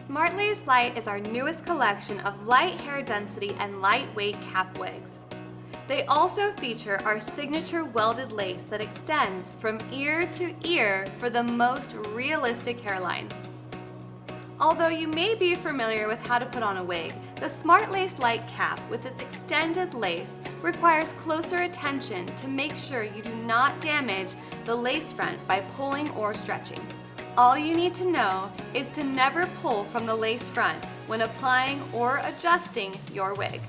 Smartlace Lite is our newest collection of light hair density and lightweight cap wigs. They also feature our signature welded lace that extends from ear to ear for the most realistic hairline. Although you may be familiar with how to put on a wig, the Smartlace Lite cap with its extended lace requires closer attention to make sure you do not damage the lace front by pulling or stretching. All you need to know is to never pull from the lace front when applying or adjusting your wig.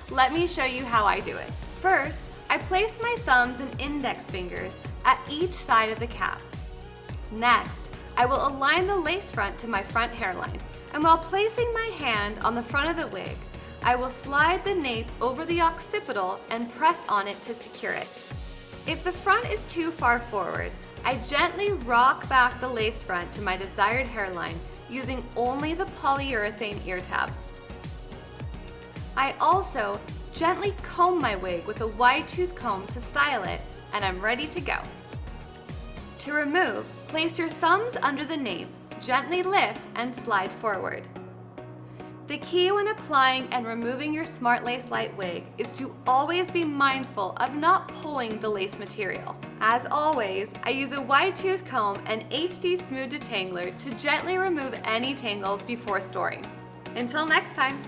Let me show you how I do it. First, I place my thumbs and index fingers at each side of the cap. Next, I will align the lace front to my front hairline, and while placing my hand on the front of the wig, I will slide the nape over the occipital and press on it to secure it. If the front is too far forward, I gently rock back the lace front to my desired hairline using only the polyurethane ear tabs. I also gently comb my wig with a wide tooth comb to style it, and I'm ready to go. To remove, place your thumbs under the nape, gently lift and slide forward. The key when applying and removing your Smartlace Lite wig is to always be mindful of not pulling the lace material. As always, I use a wide tooth comb and HD Smooth Detangler to gently remove any tangles before storing. Until next time.